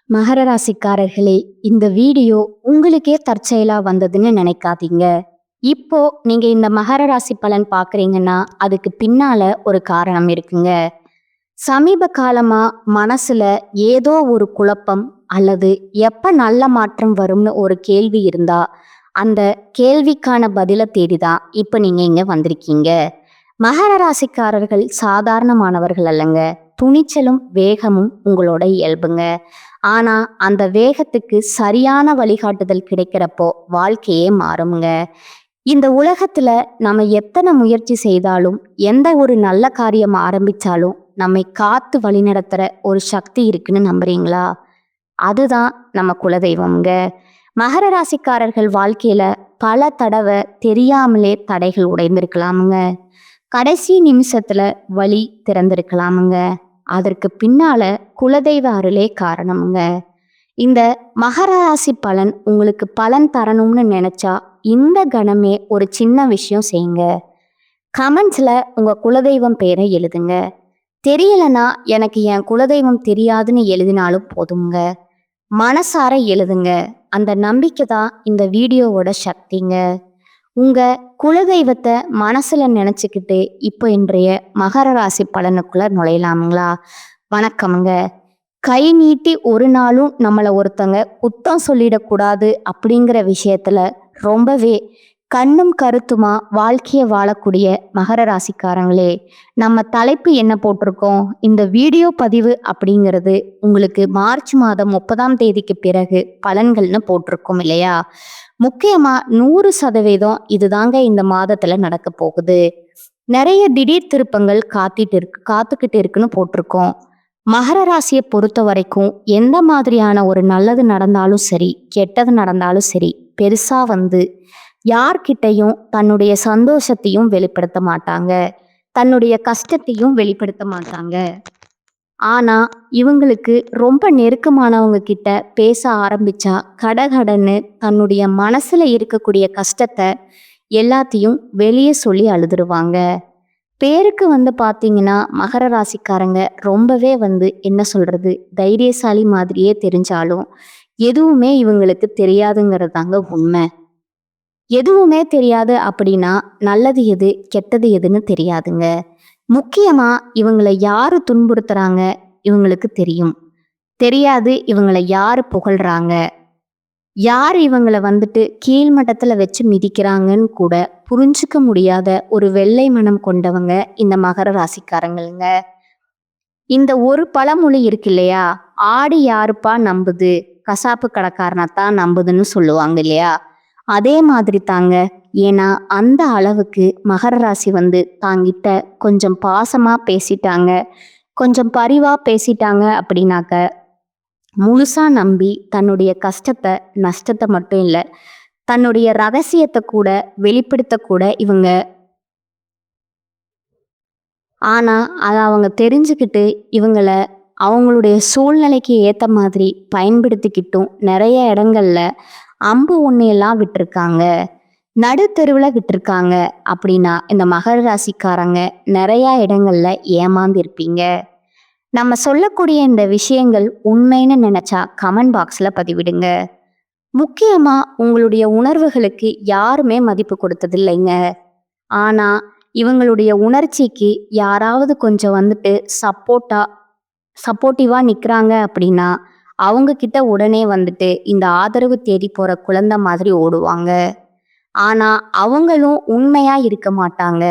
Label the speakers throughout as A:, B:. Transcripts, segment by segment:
A: மகர ராசிக்காரர்களே, இந்த வீடியோ உங்களுக்கே தற்செயலா வந்ததுன்னு நினைக்காதீங்க. இப்போ நீங்க இந்த மகர ராசி பலன் பார்க்குறீங்கன்னா, அதுக்கு பின்னால ஒரு காரணம் இருக்குங்க. சமீப காலமா மனசுல ஏதோ ஒரு குழப்பம் அல்லது எப்ப நல்ல மாற்றம் வரும்னு ஒரு கேள்வி இருந்தா, அந்த கேள்விக்கான பதில தேடி தான் இப்ப நீங்க இங்க வந்திருக்கீங்க. மகர ராசிக்காரர்கள் சாதாரணமானவர்கள் அல்லங்க. துணிச்சலும் வேகமும் உங்களோட இயல்புங்க. ஆனா அந்த வேகத்துக்கு சரியான வழிகாட்டுதல் கிடைக்கிறப்போ வாழ்க்கையே மாறுங்க. இந்த உலகத்துல நம்ம எத்தனை முயற்சி செய்தாலும், எந்த ஒரு நல்ல காரியம் ஆரம்பிச்சாலும் நம்மை காத்து வழிநடத்துற ஒரு சக்தி இருக்குன்னு நம்புறீங்களா? அதுதான் நம்ம குலதெய்வம்ங்க. மகர ராசிக்காரர்கள் வாழ்க்கையில பல தடவை தெரியாமலே தடைகள் உடைந்திருக்கலாமுங்க. கடைசி நிமிஷத்துல வழி திறந்திருக்கலாமுங்க. அதற்கு பின்னால குலதெய்வ அருளே காரணமுங்க. இந்த மகர ராசி பலன் உங்களுக்கு பலன் தரணும்னு நினைச்சா இந்த கணமே ஒரு சின்ன விஷயம் செய்யுங்க. கமெண்ட்ஸ்ல உங்க குலதெய்வம் பேரை எழுதுங்க. தெரியலனா எனக்கு என் குலதெய்வம் தெரியாதுன்னு எழுதினாலும் போதுங்க. மனசார எழுதுங்க. அந்த நம்பிக்கை தான் இந்த வீடியோவோட சக்திங்க. உங்க குலதெய்வத்தை மனசுல நினைச்சுக்கிட்டு இப்போ இன்றைய மகர ராசி பலனுக்குள்ள நுழையலாமுங்களா? வணக்கமுங்க. கை நீட்டி ஒரு நாளும் நம்மளை ஒருத்தங்க குத்தம் சொல்லிடக்கூடாது அப்படிங்கிற விஷயத்துல ரொம்பவே கண்ணும் கருத்துமா வாழ்க்கையை வாழக்கூடிய மகர ராசிக்காரங்களே, நம்ம தலைப்பு என்ன போட்டிருக்கோம்? இந்த வீடியோ பதிவு அப்படிங்கிறது உங்களுக்கு மார்ச் மாதம் 30ஆம் தேதிக்கு பிறகு பலன்கள்னு போட்டிருக்கோம் இல்லையா? முக்கியமா 100% இதுதாங்க இந்த மாதத்துல நடக்க போகுது. நிறைய திடீர் திருப்பங்கள் காத்துக்கிட்டு இருக்குன்னு போட்டிருக்கோம். மகர ராசியை பொறுத்த வரைக்கும் எந்த மாதிரியான ஒரு நல்லது நடந்தாலும் சரி, கெட்டது நடந்தாலும் சரி, பெருசா யார்கிட்டையும் தன்னுடைய சந்தோஷத்தையும் வெளிப்படுத்த மாட்டாங்க, தன்னுடைய கஷ்டத்தையும் வெளிப்படுத்த மாட்டாங்க. ஆனா இவங்களுக்கு ரொம்ப நெருக்கமானவங்க கிட்ட பேச ஆரம்பிச்சா கடகடன்னு தன்னுடைய மனசுல இருக்கக்கூடிய கஷ்டத்தை எல்லாத்தையும் வெளியே சொல்லி அழுதுருவாங்க. பேருக்கு பார்த்தீங்கன்னா மகர ராசிக்காரங்க ரொம்பவே என்ன சொல்றது, தைரியசாலி மாதிரியே தெரிஞ்சாலும் எதுவுமே இவங்களுக்கு தெரியாதுங்கிறது தாங்க உண்மை. எதுவுமே தெரியாது அப்படின்னா நல்லது எது கெட்டது எதுன்னு தெரியாதுங்க. முக்கியமா இவங்களை யாரு துன்புறுத்துறாங்க இவங்களுக்கு தெரியும். தெரியாது இவங்களை யாரு புகழ்றாங்க, யார் இவங்களை கீழ்மட்டத்துல வச்சு மிதிக்கிறாங்கன்னு கூட புரிஞ்சுக்க முடியாத ஒரு வெள்ளை மனம் கொண்டவங்க இந்த மகர ராசிக்காரங்களுங்க. இந்த ஒரு பழமொழி இருக்கு இல்லையா, ஆடு யாருப்பா நம்புது, கசாப்பு கடைக்காரனத்தான் நம்புதுன்னு சொல்லுவாங்க இல்லையா? அதே மாதிரி தாங்க. ஏன்னா அந்த அளவுக்கு மகர ராசி தாங்கிட்ட கொஞ்சம் பாசமா பேசிட்டாங்க, கொஞ்சம் பரிவா பேசிட்டாங்க அப்படின்னாக்க முழுசா நம்பி தன்னுடைய கஷ்டத்தை நஷ்டத்தை மட்டும் இல்லை, தன்னுடைய ரகசியத்தை கூட வெளிப்படுத்த கூட இவங்க. ஆனா அதை அவங்க தெரிஞ்சுக்கிட்டு இவங்கள அவங்களுடைய சூழ்நிலைக்கு ஏற்ற மாதிரி பயன்படுத்திக்கிட்டும் நிறைய இடங்கள்ல அம்பு ஒன்னையெல்லாம் விட்டுருக்காங்க, நடுத்தெருவில் விட்டுருக்காங்க. அப்படின்னா இந்த மகர ராசிக்காரங்க நிறைய இடங்கள்ல ஏமாந்திருப்பீங்க. நம்ம சொல்லக்கூடிய இந்த விஷயங்கள் உண்மைன்னு நினைச்சா கமெண்ட் பாக்ஸ்ல பதிவிடுங்க. முக்கியமா உங்களுடைய உணர்வுகளுக்கு யாருமே மதிப்பு கொடுத்ததில்லைங்க. ஆனா இவங்களுடைய உணர்ச்சிக்கு யாராவது கொஞ்சம் சப்போர்ட்டிவா நிக்கிறாங்க அப்படின்னா அவங்க கிட்ட உடனே இந்த ஆதரவு தேடி போற குழந்தை மாதிரி ஓடுவாங்க. ஆனா அவங்களும் உண்மையா இருக்க மாட்டாங்க.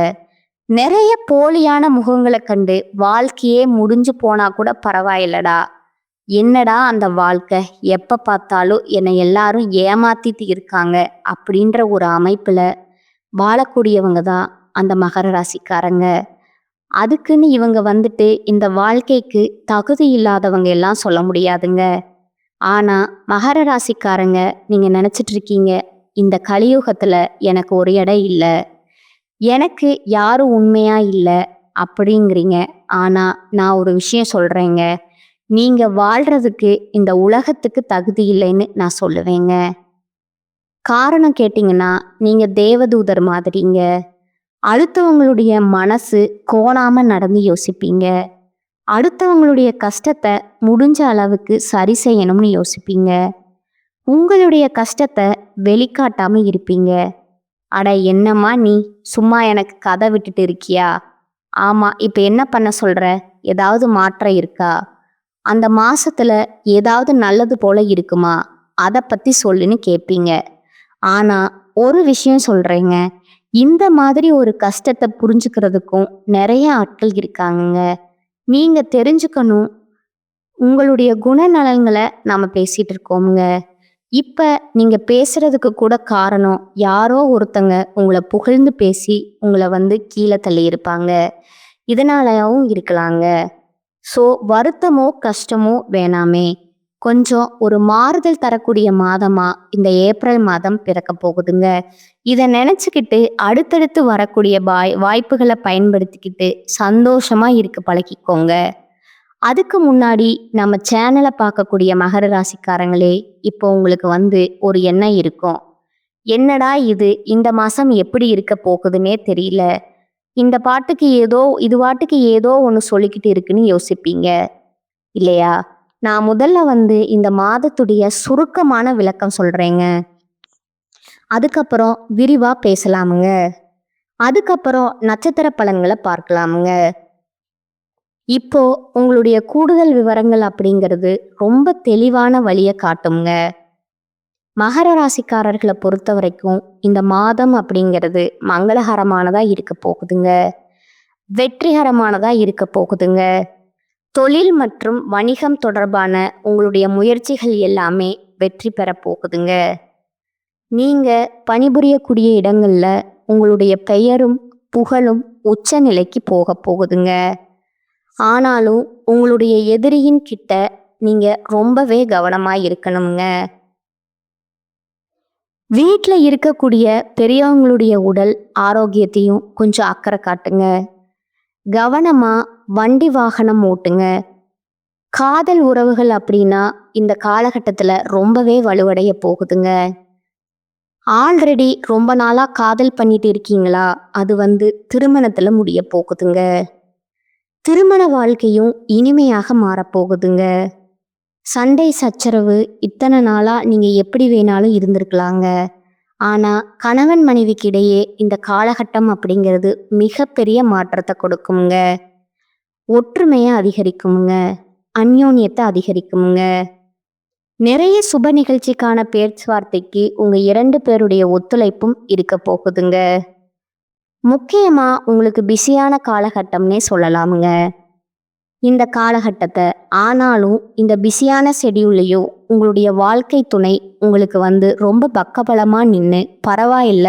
A: நிறைய போலியான முகங்களை கண்டு வாழ்க்கையே முடிஞ்சு போனா கூட பரவாயில்லடா, என்னடா அந்த வாழ்க்கை, எப்ப பார்த்தாலும் என்னை எல்லாரும் ஏமாத்திட்டு இருக்காங்க அப்படின்ற ஒரு அமைப்புல வாழக்கூடியவங்க தான் அந்த மகர ராசிக்காரங்க. அதுக்குன்னு இவங்க இந்த வாழ்க்கைக்கு தகுதி இல்லாதவங்க எல்லாம் சொல்ல முடியாதுங்க. ஆனா மகர ராசிக்காரங்க நீங்க நினைச்சிட்டு இருக்கீங்க, இந்த கலியுகத்துல எனக்கு ஒரு இடம் இல்லை, எனக்கு யாரும் உண்மையா இல்லை அப்படிங்கிறீங்க. ஆனா நான் ஒரு விஷயம் சொல்றேங்க, நீங்க வாழ்றதுக்கு இந்த உலகத்துக்கு தகுதி இல்லைன்னு நான் சொல்லுவேங்க. காரணம் கேட்டிங்கன்னா நீங்க தேவதூதர் மாதிரிங்க. அடுத்தவங்களுடைய மனசு கோணாம நடந்து யோசிப்பீங்க. அடுத்தவங்களுடைய கஷ்டத்தை முடிஞ்ச அளவுக்கு சரி செய்யணும்னு யோசிப்பீங்க. உங்களுடைய கஷ்டத்தை வெளிக்காட்டாம இருப்பீங்க. அட என்னம்மா நீ, சும்மா எனக்கு கதை விட்டுட்டு இருக்கியா? ஆமா, இப்ப என்ன பண்ண சொல்ற? ஏதாவது மாற்றம் இருக்கா? அந்த மாசத்துல ஏதாவது நல்லது போல இருக்குமா? அதை பத்தி சொல்லுன்னு கேட்பீங்க. ஆனா ஒரு விஷயம் சொல்றேங்க, இந்த மாதிரி ஒரு கஷ்டத்தை புரிஞ்சுக்கிறதுக்கும் நிறைய ஆட்கள் இருக்காங்கங்க. நீங்க தெரிஞ்சுக்கணும். உங்களுடைய குணநலன்களை நாம பேசிட்டு இருக்கோமுங்க. இப்ப நீங்க பேசுறதுக்கு கூட காரணம் யாரோ ஒருத்தங்க உங்களை புகழ்ந்து பேசி உங்களை கீழே தள்ளி இருப்பாங்க. இதனாலவும் இருக்கலாங்க. ஸோ வருத்தமோ கஷ்டமோ வேணாமே. கொஞ்சம் ஒரு மாறுதல் தரக்கூடிய மாதமா இந்த ஏப்ரல் மாதம் பிறக்க போகுதுங்க. இதை நினச்சிக்கிட்டு அடுத்தடுத்து வரக்கூடிய வாய்ப்புகளை பயன்படுத்திக்கிட்டு சந்தோஷமா இருக்க பழகிக்கோங்க. அதுக்கு முன்னாடி நம்ம சேனலை பார்க்கக்கூடிய மகர ராசிக்காரங்களே, இப்போ உங்களுக்கு ஒரு எண்ணம் இருக்கும். என்னடா இது, இந்த மாதம் எப்படி இருக்க போகுதுன்னே தெரியல, இந்த பாட்டுக்கு இது பாட்டுக்கு ஏதோ ஒன்று சொல்லிக்கிட்டு இருக்குன்னு யோசிப்பீங்க இல்லையா? நான் முதல்ல இந்த மாதத்துடைய சுருக்கமான விளக்கம் சொல்றேங்க. அதுக்கப்புறம் விரிவா பேசலாமுங்க. அதுக்கப்புறம் நட்சத்திர பலன்களை பார்க்கலாமுங்க. இப்போ உங்களுடைய கூடுதல் விவரங்கள் அப்படிங்கிறது ரொம்ப தெளிவான வழியை காட்டுங்க. மகர ராசிக்காரர்களை பொறுத்த வரைக்கும் இந்த மாதம் அப்படிங்கிறது மங்களகரமானதா இருக்க போகுதுங்க. வெற்றிகரமானதா இருக்க போகுதுங்க. தொழில் மற்றும் வணிகம் தொடர்பான உங்களுடைய முயற்சிகள் எல்லாமே வெற்றி பெற போகுதுங்க. நீங்க பணிபுரியக்கூடிய இடங்கள்ல உங்களுடைய பெயரும் புகழும் உச்ச நிலைக்கு போக போகுதுங்க. ஆனாலும் உங்களுடைய எதிரியின் கிட்ட நீங்க ரொம்பவே கவனமா இருக்கணுங்க. வீட்டில் இருக்கக்கூடிய பெரியவங்களுடைய உடல் ஆரோக்கியத்தையும் கொஞ்சம் அக்கறை காட்டுங்க. கவனமா வண்டி வாகனம் ஓட்டுங்க. காதல் உறவுகள் அப்படின்னா இந்த காலகட்டத்தில் ரொம்பவே வலுவடைய போகுதுங்க. ஆல்ரெடி ரொம்ப நாளாக காதல் பண்ணிட்டு இருக்கீங்களா? அது திருமணத்தில் முடிய போகுதுங்க. திருமண வாழ்க்கையும் இனிமையாக மாறப்போகுதுங்க. சண்டை சச்சரவு இத்தனை நாளாக நீங்கள் எப்படி வேணாலும் இருந்திருக்கலாங்க. ஆனால் கணவன் மனைவிக்கு இடையே இந்த காலகட்டம் அப்படிங்கிறது மிகப்பெரிய மாற்றத்தை கொடுக்குங்க. ஒற்றுமையை அதிகரிக்குங்க. அந்யோன்யத்தை அதிகரிக்குங்க. நிறைய சுப நிகழ்ச்சிக்கான பேச்சுவார்த்தைக்கு உங்கள் 2 பேருடைய ஒத்துழைப்பும் இருக்க போகுதுங்க. முக்கியமாக உங்களுக்கு பிஸியான காலகட்டம்னே சொல்லலாமுங்க இந்த காலகட்டத்தை. ஆனாலும் இந்த பிஸியான ஷெடியூல்லையும் உங்களுடைய வாழ்க்கை துணை உங்களுக்கு ரொம்ப பக்கபலமாக நின்று பரவாயில்ல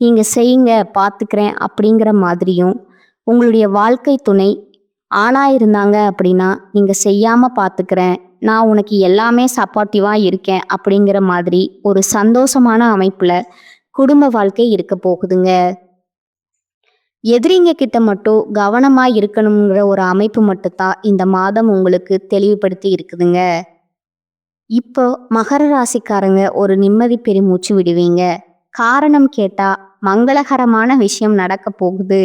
A: நீங்கள் செய்யுங்க பார்த்துக்கிறேன் அப்படிங்கிற மாதிரியும், உங்களுடைய வாழ்க்கை துணை ஆணாக இருந்தாங்க அப்படின்னா நீங்கள் செய்யாமல் பார்த்துக்கிறேன், நான் உனக்கு எல்லாமே சப்போர்ட்டிவாக இருக்கேன் அப்படிங்கிற மாதிரி ஒரு சந்தோஷமான அமைப்பில் குடும்ப வாழ்க்கை இருக்க போகுதுங்க. எதிரிங்க கிட்ட மட்டும் கவனமா இருக்கணுங்கிற ஒரு அமைப்பு மட்டும்தான் இந்த மாதம் உங்களுக்கு தெளிவுபடுத்தி இருக்குதுங்க. இப்போ மகர ராசிக்காரங்க ஒரு நிம்மதி பெருமூச்சு விடுவீங்க. காரணம் கேட்டா மங்களகரமான விஷயம் நடக்க போகுது,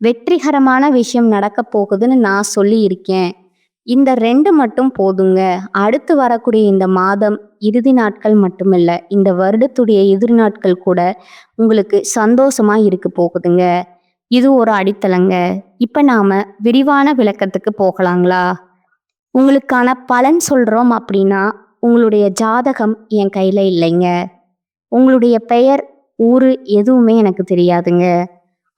A: வெற்றிகரமான விஷயம் நடக்க போகுதுன்னு நான் சொல்லி இருக்கேன். இந்த 2 மட்டும் போதுங்க. அடுத்து வரக்கூடிய இந்த மாதம் இறுதி நாட்கள் மட்டுமில்ல, இந்த வருடத்துடைய இறுதி நாட்கள் கூட உங்களுக்கு சந்தோஷமா இருக்க போகுதுங்க. இது ஒரு அடித்தளங்க. இப்ப நாம விரிவான விளக்கத்துக்கு போகலாங்களா? உங்களுக்கான பலன் சொல்றோம் அப்படின்னா உங்களுடைய ஜாதகம் என் கையில இல்லைங்க. உங்களுடைய பெயர், ஊரு எதுவுமே எனக்கு தெரியாதுங்க.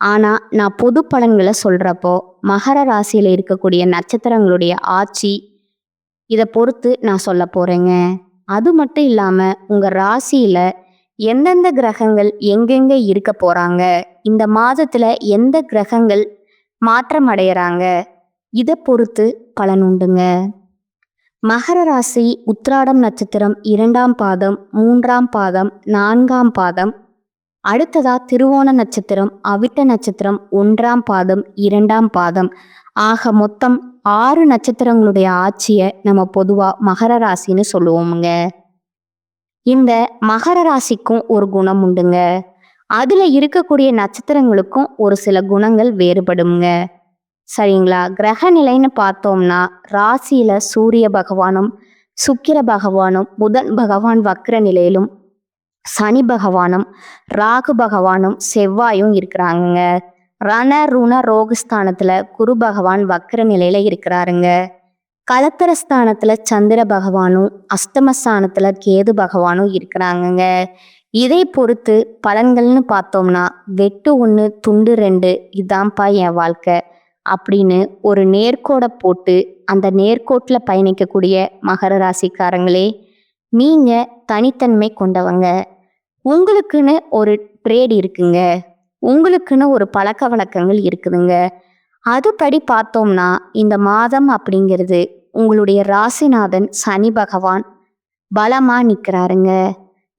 A: ஆனா நான் பொது பலன்களை சொல்றப்போ மகர ராசியில இருக்கக்கூடிய நட்சத்திரங்களுடைய ஆட்சி இதை பொறுத்து நான் சொல்ல போறேங்க. அது மட்டும் இல்லாம உங்க ராசியில எந்தெந்த கிரகங்கள் எங்கெங்க இருக்க போறாங்க, இந்த மாதத்துல எந்த கிரகங்கள் மாற்றம் அடையறாங்க, இதை பொறுத்து பலன் உண்டுங்க. மகர ராசி உத்திராடம் நட்சத்திரம் 2ஆம் பாதம், 3ஆம் பாதம், 4ஆம் பாதம், அடுத்ததா திருவோண நட்சத்திரம், அவிட்ட நட்சத்திரம் 1ஆம் பாதம், 2ஆம் பாதம், ஆக மொத்தம் 6 நட்சத்திரங்களுடைய ஆட்சியை நம்ம பொதுவா மகர ராசின்னு சொல்லுவோமுங்க. இந்த மகர ராசிக்கும் ஒரு குணம் உண்டுங்க. அதுல இருக்கக்கூடிய நட்சத்திரங்களுக்கும் ஒரு சில குணங்கள் வேறுபடுங்க. சரிங்களா? கிரக நிலைன்னு பார்த்தோம்னா ராசியில சூரிய பகவானும், சுக்கிர பகவானும், புதன் பகவான் வக்ர நிலையிலும், சனி பகவானும், ராகு பகவானும், செவ்வாயும் இருக்கிறாங்க. ரண ருண ரோகஸ்தானத்துல குரு பகவான் வக்ர நிலையில இருக்கிறாருங்க. கலத்திரஸ்தானத்துல சந்திர பகவானும், அஷ்டமஸ்தானத்துல கேது பகவானும் இருக்கிறாங்கங்க. இதை பொறுத்து பலன்கள்னு பார்த்தோம்னா வெட்டு 1 துண்டு 2 இதான்ப்பா என் வாழ்க்கை அப்படின்னு ஒரு நேர்கோடை போட்டு அந்த நேர்கோட்டில் பயணிக்கக்கூடிய மகர ராசிக்காரங்களே, நீங்க தனித்தன்மை கொண்டவங்க. உங்களுக்குன்னு ஒரு ட்ரேட் இருக்குங்க. உங்களுக்குன்னு ஒரு பழக்க வழக்கங்கள் இருக்குதுங்க. அதுபடி பார்த்தோம்னா இந்த மாதம் அப்படிங்கிறது உங்களுடைய ராசிநாதன் சனி பகவான் பலமா நிற்கிறாருங்க.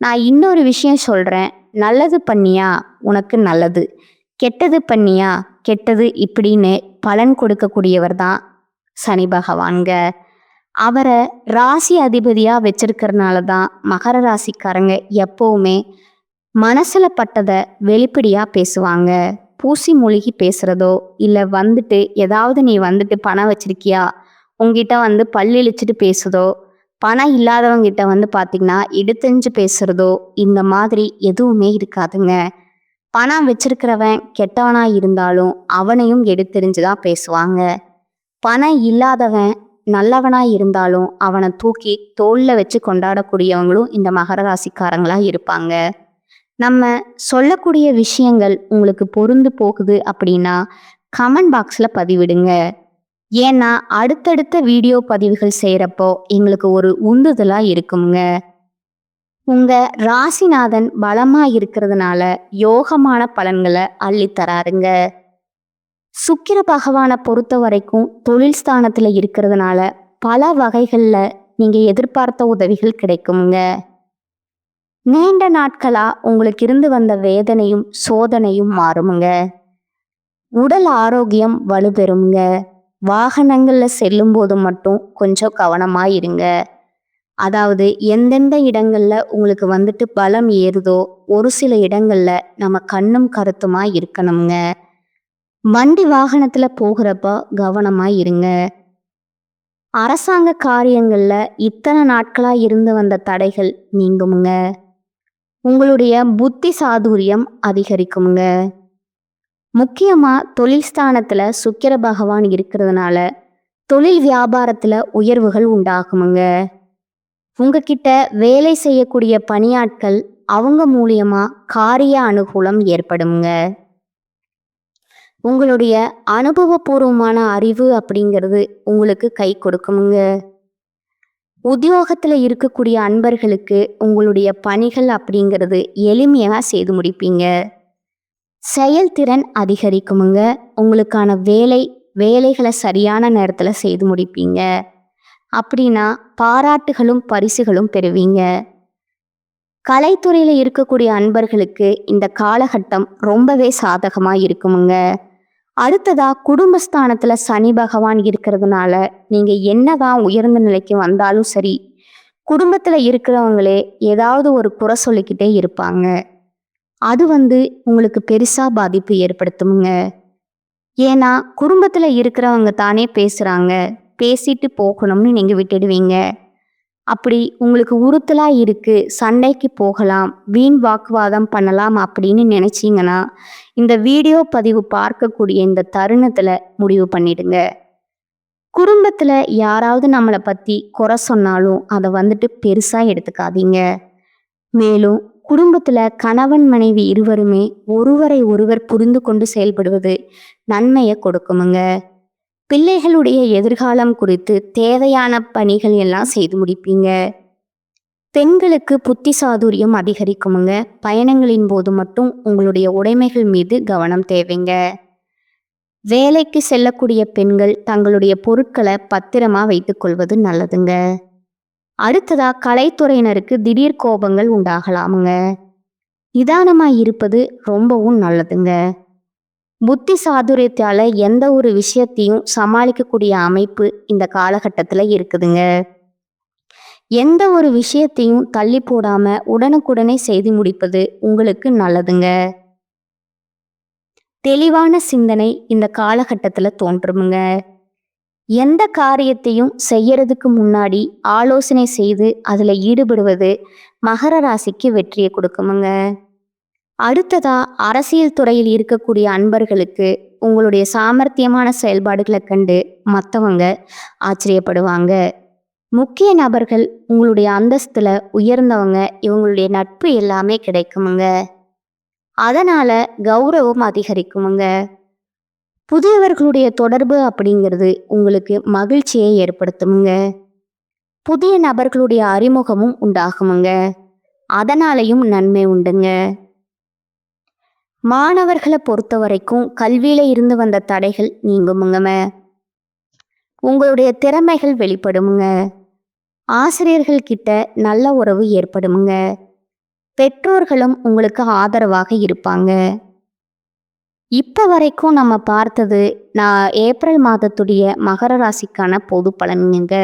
A: நான் இன்னொரு விஷயம் சொல்றேன். நல்லது பண்ணியா உனக்கு நல்லது, கெட்டது பண்ணியா கெட்டது இப்படின்னு பலன் கொடுக்கக்கூடியவர் தான் சனி பகவான்க. அவரை ராசி அதிபதியா வச்சிருக்கிறதுனால தான் மகர ராசிக்காரங்க எப்பவுமே மனசுல பட்டதை வெளிப்படையா பேசுவாங்க. பூசி மூழ்கி பேசுறதோ இல்லை வந்துட்டு ஏதாவது நீ வந்துட்டு பணம் வச்சிருக்கியா உங்ககிட்ட வந்து பல்லு இழிச்சிட்டு பேசுதோ, பணம் இல்லாதவங்கிட்ட வந்து பார்த்தீங்கன்னா எடுத்தெஞ்சு பேசுறதோ இந்த மாதிரி எதுவுமே இருக்காதுங்க. பணம் வச்சிருக்கிறவன் கெட்டவனா இருந்தாலும் அவனையும் எடுத்தெறிஞ்சு தான் பேசுவாங்க. பணம் இல்லாதவன் நல்லவனா இருந்தாலும் அவனை தூக்கி தோல்ல வச்சு கொண்டாடக்கூடியவங்களும் இந்த மகர ராசிக்காரங்களா இருப்பாங்க. நம்ம சொல்லக்கூடிய விஷயங்கள் உங்களுக்கு பொருந்து போகுது அப்படின்னா கமெண்ட் பாக்ஸில் பதிவிடுங்க. ஏன்னா அடுத்தடுத்த வீடியோ பதிவுகள் செய்கிறப்போ எங்களுக்கு ஒரு உந்துதலாக இருக்குங்க. உங்க ராசிநாதன் பலமா இருக்கிறதுனால யோகமான பலன்களை அள்ளித்தராருங்க. சுக்கிர பகவானை பொறுத்த வரைக்கும் தொழில் ஸ்தானத்தில் இருக்கிறதுனால பல வகைகளில் நீங்கள் எதிர்பார்த்த உதவிகள் கிடைக்குங்க. நீண்ட நாட்களா உங்களுக்கு இருந்து வந்த வேதனையும் சோதனையும் மாறுமுங்க. உடல் ஆரோக்கியம் வலுப்பெறுங்க. வாகனங்கள்ல செல்லும் போது மட்டும் கொஞ்சம் கவனமா இருங்க. அதாவது எந்தெந்த இடங்கள்ல உங்களுக்கு வந்துட்டு பலம் ஏறுதோ ஒரு சில இடங்கள்ல நம்ம கண்ணும் கருத்துமா இருக்கணுங்க. வண்டி வாகனத்துல போகிறப்ப கவனமா இருங்க. அரசாங்க காரியங்கள்ல இத்தனை நாட்களா இருந்து வந்த தடைகள் நீங்குமுங்க. உங்களுடைய புத்தி சாதுரியம் அதிகரிக்குமுங்க. முக்கியமா தொழில் ஸ்தானத்துல சுக்கிர பகவான் இருக்கிறதுனால தொழில் வியாபாரத்துல உயர்வுகள் உண்டாகுமுங்க. உங்ககிட்ட வேலை செய்யக்கூடிய பணியாட்கள் அவங்க மூலியமா காரிய அனுகூலம் ஏற்படுங்க. உங்களுடைய அனுபவபூர்வமான அறிவு அப்படிங்கிறது உங்களுக்கு கை கொடுக்குமுங்க. உத்தியோகத்துல இருக்கக்கூடிய அன்பர்களுக்கு உங்களுடைய பணிகள் அப்படிங்கிறது எளிமையா செய்து முடிப்பீங்க. செயல்திறன் அதிகரிக்குமுங்க. உங்களுக்கான வேலைகளை சரியான நேரத்தில் செய்து முடிப்பீங்க. அப்படின்னா பாராட்டுகளும் பரிசுகளும் பெறுவீங்க. கலைத்துறையில் இருக்கக்கூடிய அன்பர்களுக்கு இந்த காலகட்டம் ரொம்பவே சாதகமாக இருக்குமுங்க. அடுத்ததா குடும்பஸ்தானத்துல சனி பகவான் இருக்கிறதுனால நீங்க என்னதான் உயர்ந்த நிலைக்கு வந்தாலும் சரி, குடும்பத்துல இருக்கிறவங்களே ஏதாவது ஒரு குறை சொல்லிக்கிட்டே இருப்பாங்க. அது உங்களுக்கு பெருசா பாதிப்பு ஏற்படுத்துமுங்க. ஏன்னா குடும்பத்துல இருக்கிறவங்க தானே பேசுறாங்க, பேசிட்டு போகணும்னு நீங்க விட்டுடுவீங்க. அப்படி உங்களுக்கு உறுத்தலா இருக்கு, சண்டைக்கு போகலாம், வீண் வாக்குவாதம் பண்ணலாம் அப்படின்னு நினைச்சீங்கன்னா இந்த வீடியோ பதிவு பார்க்கக்கூடிய இந்த தருணத்துல முடிவு பண்ணிடுங்க. குடும்பத்துல யாராவது நம்மளை பத்தி குறை சொன்னாலும் அதை பெருசா எடுத்துக்காதீங்க. மேலும் குடும்பத்துல கணவன் மனைவி இருவருமே ஒருவரை ஒருவர் புரிந்து கொண்டு செயல்படுவது நன்மையை கொடுக்குமுங்க. பிள்ளைகளுடைய எதிர்காலம் குறித்து தேவையான பணிகள் எல்லாம் செய்து முடிப்பீங்க. பெண்களுக்கு புத்தி சாதுரியம் அதிகரிக்குமுங்க. பயணங்களின் போது மட்டும் உங்களுடைய உடைமைகள் மீது கவனம் தேவைங்க. வேலைக்கு செல்லக்கூடிய பெண்கள் தங்களுடைய பொருட்களை பத்திரமா வைத்துக் கொள்வது நல்லதுங்க. அடுத்ததா கலைத்துறையினருக்கு திடீர் கோபங்கள் உண்டாகலாமுங்க. நிதானமா இருப்பது ரொம்பவும் நல்லதுங்க. புத்தி சாதுரியத்தால எந்த ஒரு விஷயத்தையும் சமாளிக்கக்கூடிய அமைப்பு இந்த காலகட்டத்தில் இருக்குதுங்க. எந்த ஒரு விஷயத்தையும் தள்ளி போடாம உடனுக்குடனே செய்து முடிப்பது உங்களுக்கு நல்லதுங்க. தெளிவான சிந்தனை இந்த காலகட்டத்தில் தோன்றுமுங்க. எந்த காரியத்தையும் செய்யறதுக்கு முன்னாடி ஆலோசனை செய்து அதில் ஈடுபடுவது மகர ராசிக்கு வெற்றியை கொடுக்குமுங்க. அடுத்ததா அரசியல் துறையில் இருக்கக்கூடிய அன்பர்களுக்கு உங்களுடைய சாமர்த்தியமான செயல்பாடுகளை கண்டு மற்றவங்க ஆச்சரியப்படுவாங்க. முக்கிய நபர்கள் உங்களுடைய அந்தஸ்துல உயர்ந்தவங்க, இவங்களுடைய நட்பு எல்லாமே கிடைக்குமுங்க. அதனால கௌரவம் அதிகரிக்குமுங்க. புதியவர்களுடைய தொடர்பு அப்படிங்கிறது உங்களுக்கு மகிழ்ச்சியை ஏற்படுத்துமுங்க. புதிய நபர்களுடைய அறிமுகமும் உண்டாகுமுங்க. அதனாலையும் நன்மை உண்டுங்க. மாணவர்களை பொறுத்த வரைக்கும் கல்வியில இருந்து வந்த தடைகள் நீங்குமுங்க. உங்களுடைய திறமைகள் வெளிப்படுமுங்க. ஆசிரியர்கள் கிட்ட நல்ல உறவு ஏற்படுமுங்க. பெற்றோர்களும் உங்களுக்கு ஆதரவாக இருப்பாங்க. இப்போ வரைக்கும் நம்ம பார்த்தது ஏப்ரல் மாதத்துடைய மகர ராசிக்கான பொது பலனுங்க.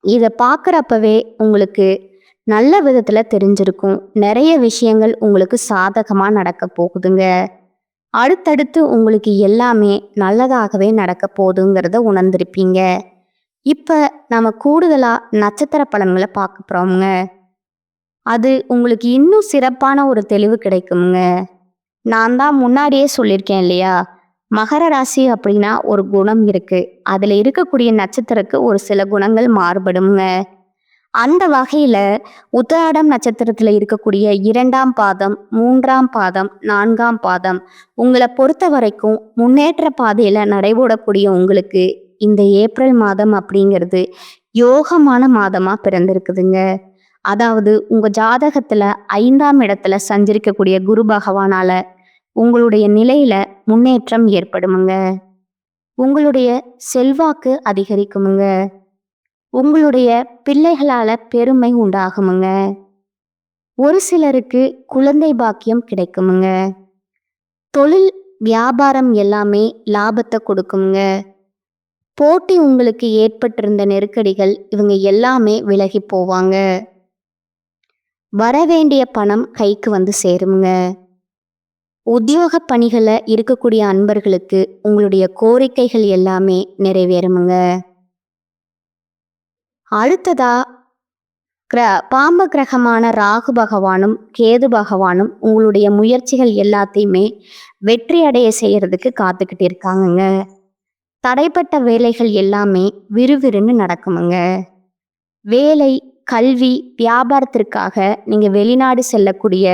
A: இதை பார்க்குறப்பவே உங்களுக்கு நல்ல விதத்தில் தெரிஞ்சிருக்கும். நிறைய விஷயங்கள் உங்களுக்கு சாதகமாக நடக்க போகுதுங்க. அடுத்தடுத்து உங்களுக்கு எல்லாமே நல்லதாகவே நடக்க போகுதுங்கிறத உணர்ந்திருப்பீங்க. இப்போ நம்ம கூடுதலாக நட்சத்திர பலன்களை பார்க்க போகிறோமுங்க. அது உங்களுக்கு இன்னும் சிறப்பான ஒரு தெளிவு கிடைக்குங்க. நான் தான் முன்னாடியே சொல்லியிருக்கேன் இல்லையா, மகர ராசி அப்படின்னா ஒரு குணம் இருக்கு. அதில் இருக்கக்கூடிய நட்சத்திரக்கு ஒரு சில குணங்கள் மாறுபடுங்க. அந்த வகையில் உத்திராடம் நட்சத்திரத்தில் இருக்கக்கூடிய 2ஆம் பாதம், 3ஆம் பாதம், 4ஆம் பாதம் உங்களை பொறுத்த வரைக்கும் முன்னேற்ற பாதையில் நடைபோடக்கூடிய உங்களுக்கு இந்த ஏப்ரல் மாதம் அப்படிங்கிறது யோகமான மாதமாக பிறந்திருக்குதுங்க. அதாவது உங்கள் ஜாதகத்தில் 5ஆம் இடத்துல சஞ்சரிக்கக்கூடிய குரு பகவானால உங்களுடைய நிலையில முன்னேற்றம் ஏற்படுமுங்க. உங்களுடைய செல்வாக்கு அதிகரிக்குமுங்க. உங்களுடைய பிள்ளைகளால பெருமை உண்டாகுமுங்க. ஒரு சிலருக்கு குழந்தை பாக்கியம் கிடைக்குமுங்க. தொழில் வியாபாரம் எல்லாமே லாபத்தை கொடுக்குமுங்க. போட்டி உங்களுக்கு ஏற்பட்டிருந்த நெருக்கடிகள் இவங்க எல்லாமே விலகி போவாங்க. வரவேண்டிய பணம் கைக்கு வந்து சேருமுங்க. உத்தியோக பணிகளில் இருக்கக்கூடிய அன்பர்களுக்கு உங்களுடைய கோரிக்கைகள் எல்லாமே நிறைவேறுமுங்க. அடுத்ததா பாம்பு கிரகமான ராகு பகவானும் கேது பகவானும் உங்களுடைய முயற்சிகள் எல்லாத்தையுமே வெற்றி அடைய செய்யறதுக்கு காத்துக்கிட்டு இருக்காங்கங்க. தடைப்பட்ட வேலைகள் எல்லாமே விறுவிறுன்னு நடக்குமுங்க. வேலை, கல்வி, வியாபாரத்திற்காக நீங்கள் வெளிநாடு செல்லக்கூடிய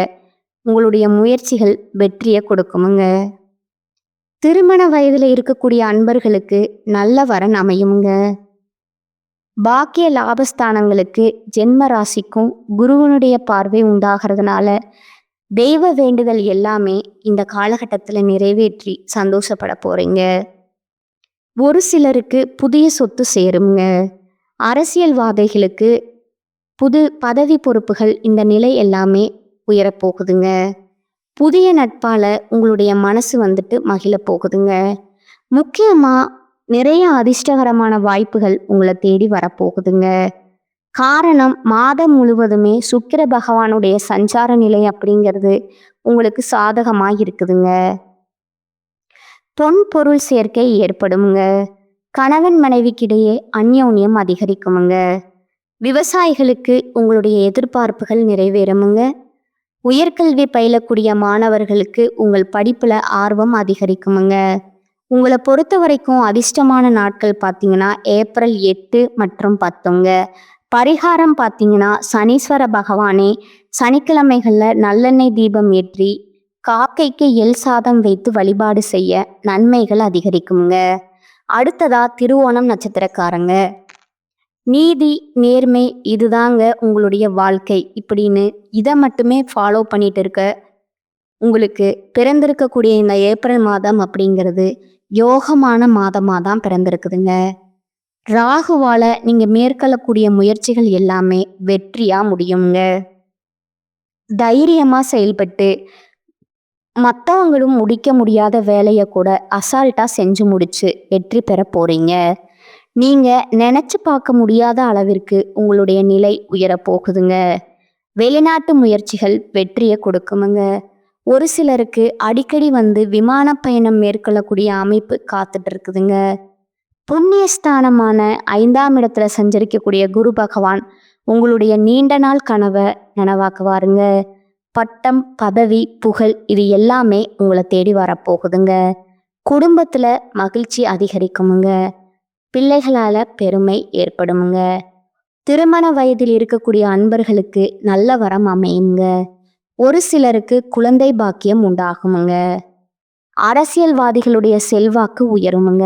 A: உங்களுடைய முயற்சிகள் வெற்றியை கொடுக்குமுங்க. திருமண வயதில் இருக்கக்கூடிய அன்பர்களுக்கு நல்ல வரன் அமையுங்க. பாக்கிய லாபஸ்தானங்களுக்கு ஜென்ம ராசிக்கும் குருவனுடைய பார்வை உண்டாகிறதுனால தெய்வ வேண்டுதல் எல்லாமே இந்த காலகட்டத்தில் நிறைவேற்றி சந்தோஷப்பட போறீங்க. ஒரு சிலருக்கு புதிய சொத்து சேருங்க. அரசியல்வாதிகளுக்கு புது பதவி பொறுப்புகள் இந்த நிலை எல்லாமே உயரப்போகுதுங்க. புதிய நட்பால உங்களுடைய மனசு வந்துட்டு மகிழ போகுதுங்க. முக்கியமாக நிறைய அதிர்ஷ்டகரமான வாய்ப்புகள் உங்களை தேடி வரப்போகுதுங்க. காரணம் மாதம் முழுவதுமே சுக்கிர பகவானுடைய சஞ்சார நிலை அப்படிங்கிறது உங்களுக்கு சாதகமாக இருக்குதுங்க. பொன் பொருள் சேர்க்கை ஏற்படுமுங்க. கணவன் மனைவிக்கிடையே அந்யோன்யம் அதிகரிக்குமுங்க. விவசாயிகளுக்கு உங்களுடைய எதிர்பார்ப்புகள் நிறைவேறுமுங்க. உயர்கல்வி பயிலக்கூடிய மாணவர்களுக்கு உங்கள் படிப்பில் ஆர்வம் அதிகரிக்குமுங்க. உங்களை பொறுத்த வரைக்கும் அதிர்ஷ்டமான நாட்கள் பார்த்தீங்கன்னா ஏப்ரல் 8 மற்றும் 10ங்க. பரிகாரம் பார்த்தீங்கன்னா சனீஸ்வர பகவானே சனிக்கிழமைகளில் நல்லெண்ணெய் தீபம் ஏற்றி காக்கைக்கு எல் சாதம் வைத்து வழிபாடு செய்ய நன்மைகள் அதிகரிக்குங்க. அடுத்ததா திருவோணம் நட்சத்திரக்காரங்க. நீதி, நேர்மை இதுதாங்க உங்களுடைய வாழ்க்கை இப்படின்னு இதை மட்டுமே ஃபாலோ பண்ணிட்டு இருக்க உங்களுக்கு பிறந்திருக்கக்கூடிய இந்த ஏப்ரல் மாதம் அப்படிங்கிறது யோகமான மாதமாக தான் பிறந்திருக்குதுங்க. ராகுவால் நீங்கள் மேற்கொள்ளக்கூடிய முயற்சிகள் எல்லாமே வெற்றியாக முடியுங்க. தைரியமாக செயல்பட்டு மற்றவங்களும் முடிக்க முடியாத வேலையை கூட அசால்ட்டாக செஞ்சு முடிச்சு வெற்றி பெற போகிறீங்க. நீங்கள் நினச்சி பார்க்க முடியாத அளவிற்கு உங்களுடைய நிலை உயரப்போகுதுங்க. வெளிநாட்டு முயற்சிகள் வெற்றியை கொடுக்குமுங்க. ஒரு சிலருக்கு அடிக்கடி விமான பயணம் மேற்கொள்ளக்கூடிய அமைப்பு காத்துட்டு இருக்குதுங்க. புண்ணியஸ்தானமான 5ஆம் இடத்துல சஞ்சரிக்கக்கூடிய குரு பகவான் உங்களுடைய நீண்ட நாள் கனவை நனவாக்குவாருங்க. பட்டம், பதவி, புகழ் இது எல்லாமே உங்களை தேடி வரப்போகுதுங்க. குடும்பத்துல மகிழ்ச்சி அதிகரிக்குமுங்க. பிள்ளைகளால பெருமை ஏற்படுமுங்க. திருமண வயதில் இருக்கக்கூடிய அன்பர்களுக்கு நல்ல வரம் அமையுங்க. ஒரு சிலருக்கு குழந்தை பாக்கியம் உண்டாகுமுங்க. அரசியல்வாதிகளுடைய செல்வாக்கு உயருமுங்க.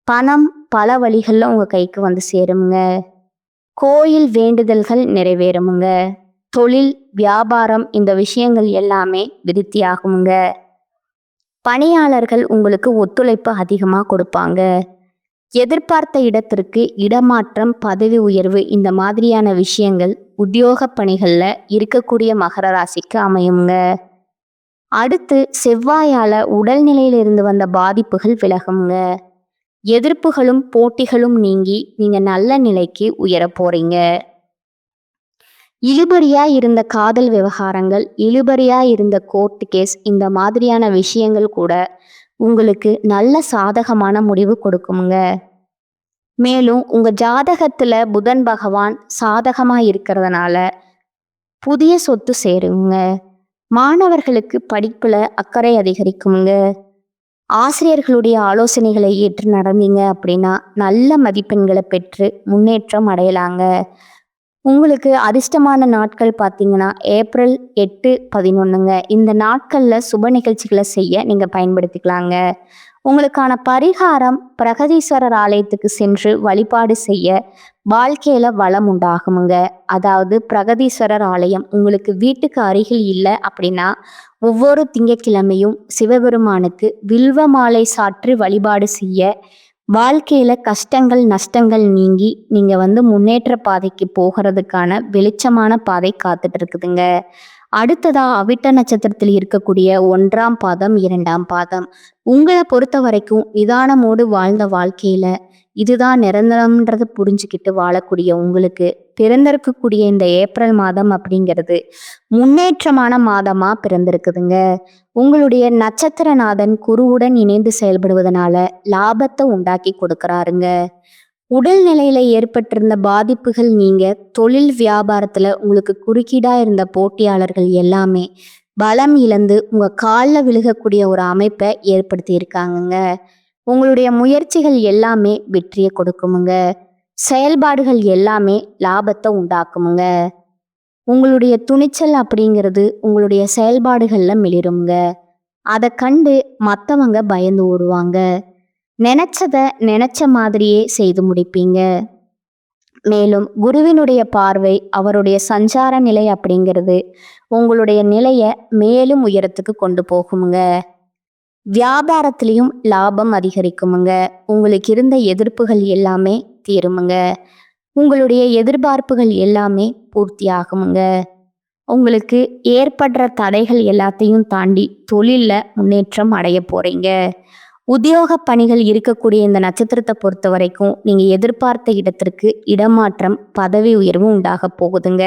A: பணம் பல வழிகளில் உங்க கைக்கு சேருமுங்க. கோயில் வேண்டுதல்கள் நிறைவேறுமுங்க. தொழில், வியாபாரம் இந்த விஷயங்கள் எல்லாமே விருத்தியாகுமுங்க. பணியாளர்கள் உங்களுக்கு ஒத்துழைப்பு அதிகமாக கொடுப்பாங்க. எதிர்பார்த்த இடத்திற்கு இடமாற்றம், பதவி உயர்வு இந்த மாதிரியான விஷயங்கள் உத்தியோக பணிகளில் இருக்கக்கூடிய மகர ராசிக்கு அமையுங்க. அடுத்து செவ்வாயால உடல்நிலையிலிருந்து வந்த பாதிப்புகள் விலகுங்க. எதிர்ப்புகளும் போட்டிகளும் நீங்கி நீங்க நல்ல நிலைக்கு உயர போறீங்க. இழுபறியா இருந்த காதல் விவகாரங்கள், இழுபறியா இருந்த கோர்ட் கேஸ் இந்த மாதிரியான விஷயங்கள் கூட உங்களுக்கு நல்ல சாதகமான முடிவு கொடுக்குமுங்க. மேலும் உங்க ஜாதகத்துல புதன் பகவான் சாதகமா இருக்கிறதுனால புதிய சொத்து சேருங்க. மாணவர்களுக்கு படிப்புல அக்கறை அதிகரிக்குங்க. ஆசிரியர்களுடைய ஆலோசனைகளை ஏற்று நடந்தீங்க அப்படின்னா நல்ல மதிப்பெண்களை பெற்று முன்னேற்றம் அடையலாங்க. உங்களுக்கு அதிர்ஷ்டமான நாட்கள் பார்த்தீங்கன்னா ஏப்ரல் 8, 11ங்க. இந்த நாட்களில் சுப நிகழ்ச்சிகளை செய்ய நீங்கள் பயன்படுத்திக்கலாங்க. உங்களுக்கான பரிகாரம் பிரகதீஸ்வரர் ஆலயத்துக்கு சென்று வழிபாடு செய்ய வாழ்க்கையில் வளம் உண்டாகுமுங்க. அதாவது பிரகதீஸ்வரர் ஆலயம் உங்களுக்கு வீட்டுக்கு அருகில் இல்லை அப்படின்னா ஒவ்வொரு திங்கட்கிழமையும் சிவபெருமானுக்கு வில்வ மாலை சாற்றி வழிபாடு செய்ய வாழ்க்கையில கஷ்டங்கள் நஷ்டங்கள் நீங்கி நீங்க முன்னேற்ற பாதைக்கு போகிறதுக்கான வெளிச்சமான பாதை காத்துட்டு இருக்குதுங்க. அடுத்ததா அவிட்ட நட்சத்திரத்தில் இருக்கக்கூடிய 1ஆம் பாதம், 2ஆம் பாதம் உங்களை பொறுத்த வரைக்கும் நிதானமோடு வாழ்ந்த வாழ்க்கையில இதுதான் நிரந்தரம்ன்றதை புரிஞ்சுக்கிட்டு வாழக்கூடிய உங்களுக்கு பிறந்திருக்கக்கூடிய இந்த ஏப்ரல் மாதம் அப்படிங்கிறது முன்னேற்றமான மாதமா பிறந்திருக்குதுங்க. உங்களுடைய நட்சத்திரநாதன் குருவுடன் இணைந்து செயல்படுவதனால லாபத்தை உண்டாக்கி கொடுக்கறாருங்க. உடல்நிலையில ஏற்பட்டிருந்த பாதிப்புகள் நீங்க தொழில் வியாபாரத்துல உங்களுக்கு குறுக்கீடா இருந்த போட்டியாளர்கள் எல்லாமே பலம் இழந்து உங்க காலில் விழுகக்கூடிய ஒரு அமைப்பை ஏற்படுத்தி இருக்காங்கங்க. உங்களுடைய முயற்சிகள் எல்லாமே வெற்றியை கொடுக்குமுங்க. செயல்பாடுகள் எல்லாமே லாபத்தை உண்டாக்குமுங்க. உங்களுடைய துணிச்சல் அப்படிங்கிறது உங்களுடைய செயல்பாடுகளில் மிளிருங்க. அதை கண்டு மற்றவங்க பயந்து ஓடுவாங்க. நினைச்சத நினைச்ச மாதிரியே செய்து முடிப்பீங்க. மேலும் குருவினுடைய பார்வை, அவருடைய சஞ்சார நிலை அப்படிங்கிறது உங்களுடைய நிலையை மேலும் உயரத்துக்கு கொண்டு போகுமுங்க. வியாபாரத்திலையும் லாபம் அதிகரிக்குமுங்க. உங்களுக்கு இருந்த எதிர்ப்புகள் எல்லாமே தீருமுங்க. உங்களுடைய எதிர்பார்ப்புகள் எல்லாமே பூர்த்தி ஆகுமுங்க. உங்களுக்கு ஏற்படுற தடைகள் எல்லாத்தையும் தாண்டி தொழிலில் முன்னேற்றம் அடைய போறீங்க. உத்தியோக பணிகள் இருக்கக்கூடிய இந்த நட்சத்திரத்தை பொறுத்த வரைக்கும் நீங்கள் எதிர்பார்த்த இடத்திற்கு இடமாற்றம், பதவி உயர்வு உண்டாக போகுதுங்க.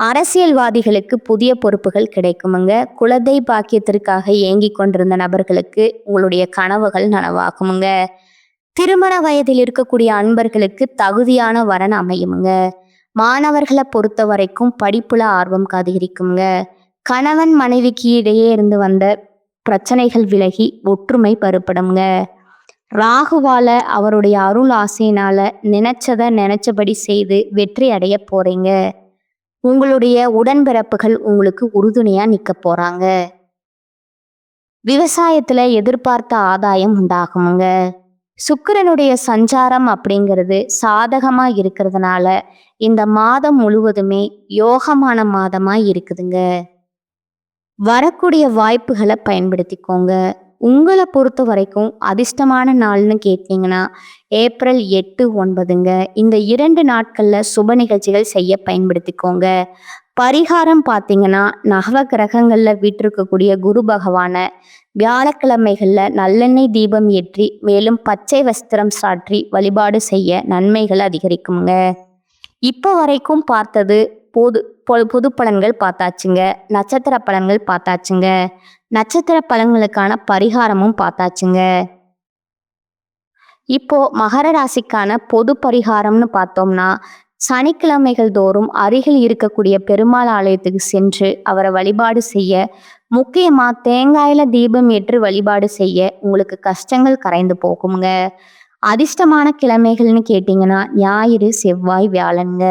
A: அரசியல்வாதிகளுக்கு புதிய பொறுப்புகள் கிடைக்குமுங்க. குழந்தை பாக்கியத்திற்காக ஏங்கி கொண்டிருந்த நபர்களுக்கு உங்களுடைய கனவுகள் நனவாகுமுங்க. திருமண வயதில் இருக்கக்கூடிய அன்பர்களுக்கு தகுதியான வரன் அமையுமுங்க. மாணவர்களை பொறுத்த வரைக்கும் படிப்புல ஆர்வம் அதிகரிக்குங்க. கணவன் மனைவிக்கு இடையே இருந்து வந்த பிரச்சனைகள் விலகி ஒற்றுமை பருப்படுங்க. ராகுவால அவருடைய அருள் ஆசையினால நினைச்சதை நினைச்சபடி செய்து வெற்றி அடைய போறீங்க. உங்களுடைய உடன்பிறப்புகள் உங்களுக்கு உறுதுணையா நிக்க போறாங்க. விவசாயத்துல எதிர்பார்த்த ஆதாயம் உண்டாகுமுங்க. சுக்கிரனுடைய சஞ்சாரம் அப்படிங்கிறது சாதகமா இருக்கிறதுனால இந்த மாதம் முழுவதுமே யோகமான மாதமா இருக்குதுங்க. வரக்கூடிய வாய்ப்புகளை பயன்படுத்திக்கோங்க. உங்களை பொறுத்த வரைக்கும் அதிர்ஷ்டமான நாள்னு கேட்டீங்கன்னா ஏப்ரல் 8, 9ங்க. இந்த 2 நாட்களில் சுப நிகழ்ச்சிகள் செய்ய பயன்படுத்திக்கோங்க. பரிகாரம் பார்த்தீங்கன்னா நவ கிரகங்களில் வீற்றிருக்கக்கூடிய குரு பகவானை வியாழக்கிழமைகளில் நல்லெண்ணெய் தீபம் ஏற்றி மேலும் பச்சை வஸ்திரம் சாற்றி வழிபாடு செய்ய நன்மைகள் அதிகரிக்குங்க. இப்போ வரைக்கும் பார்த்தது பொது பலன்கள் பார்த்தாச்சுங்க. நட்சத்திர பலன்கள் பார்த்தாச்சுங்க. நட்சத்திர பலன்களுக்கான பரிகாரமும் பார்த்தாச்சுங்க. இப்போ மகர ராசிக்கான பொது பரிகாரம்னு பார்த்தோம்னா, சனிக்கிழமைகள் தோறும் அருகில் இருக்கக்கூடிய பெருமாள் ஆலயத்துக்கு சென்று அவரை வழிபாடு செய்ய, முக்கியமா தேங்காயில தீபம் ஏற்றி வழிபாடு செய்ய உங்களுக்கு கஷ்டங்கள் கரைந்து போகுங்க. அதிர்ஷ்டமான கிழமைகள்னு கேட்டிங்கன்னா ஞாயிறு, செவ்வாய், வியாழனுங்க.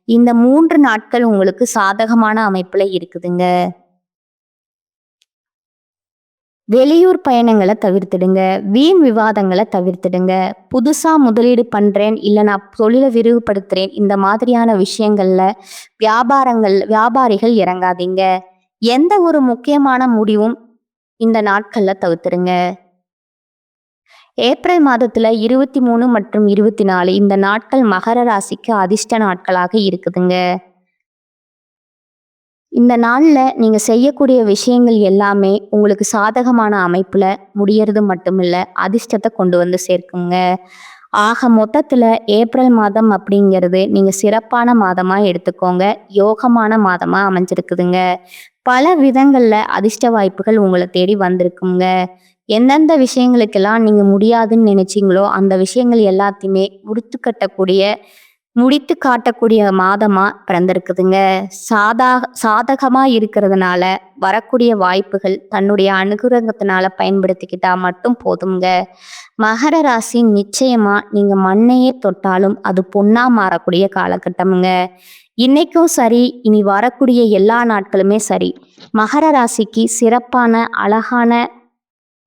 A: இந்த 3 நாட்கள் உங்களுக்கு சாதகமான அமைப்புல இருக்குதுங்க. வெளியூர் பயணங்களை தவிர்த்திடுங்க. வீண் விவாதங்களை தவிர்த்திடுங்க. புதுசா முதலீடு பண்றேன், இல்ல நான் தொழிலை விரிவுபடுத்துறேன், இந்த மாதிரியான விஷயங்கள்ல வியாபாரிகள் இறங்காதீங்க. எந்த ஒரு முக்கியமான முடிவும் இந்த நாட்கள்ல தவிர்த்திடுங்க. ஏப்ரல் மாதத்துல 23 மற்றும் 24 இந்த நாட்கள் மகர ராசிக்கு அதிர்ஷ்ட நாட்களாக இருக்குதுங்க. இந்த நாள்ல நீங்க செய்யக்கூடிய விஷயங்கள் எல்லாமே உங்களுக்கு சாதகமான அமைப்புல முடியறது மட்டுமில்ல, அதிர்ஷ்டத்தை கொண்டு வந்து சேர்க்குங்க. ஆக மொத்தத்துல ஏப்ரல் மாதம் அப்படிங்கிறது நீங்க சிறப்பான மாதமா எடுத்துக்கோங்க. யோகமான மாதமா அமைஞ்சிருக்குதுங்க. பல விதங்கள்ல அதிர்ஷ்ட வாய்ப்புகள் உங்களை தேடி வந்திருக்குங்க. எந்தெந்த விஷயங்களுக்கெல்லாம் நீங்க முடியாதுன்னு நினைச்சீங்களோ அந்த விஷயங்கள் எல்லாத்தையுமே முடித்து காட்டக்கூடிய மாதமா பிறந்திருக்குதுங்க. சாதகமா இருக்கிறதுனால வரக்கூடிய வாய்ப்புகள் தன்னுடைய அனுகிரகத்தினால பயன்படுத்திக்கிட்டா மட்டும் போதுங்க. மகர ராசி நிச்சயமா நீங்க மண்ணையே தொட்டாலும் அது பொன்னா மாறக்கூடிய காலகட்டமுங்க. இன்னைக்கும் சரி, இனி வரக்கூடிய எல்லா நாட்களுமே சரி, மகர ராசிக்கு சிறப்பான அழகான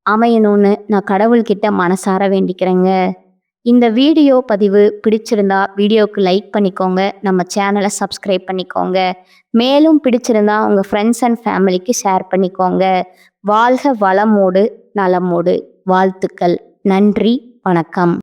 A: அமையணும்னு நான் கடவுள்கிட்ட மனசார வேண்டிக்கிறேங்க. இந்த வீடியோ பதிவு பிடிச்சிருந்தா வீடியோவுக்கு லைக் பண்ணிக்கோங்க. நம்ம சேனலை சப்ஸ்கிரைப் பண்ணிக்கோங்க. மேலும் பிடிச்சிருந்தா உங்கள் ஃப்ரெண்ட்ஸ் அண்ட் ஃபேமிலிக்கு ஷேர் பண்ணிக்கோங்க. வாழ்க வளமோடு நலமோடு. வாழ்த்துக்கள். நன்றி. வணக்கம்.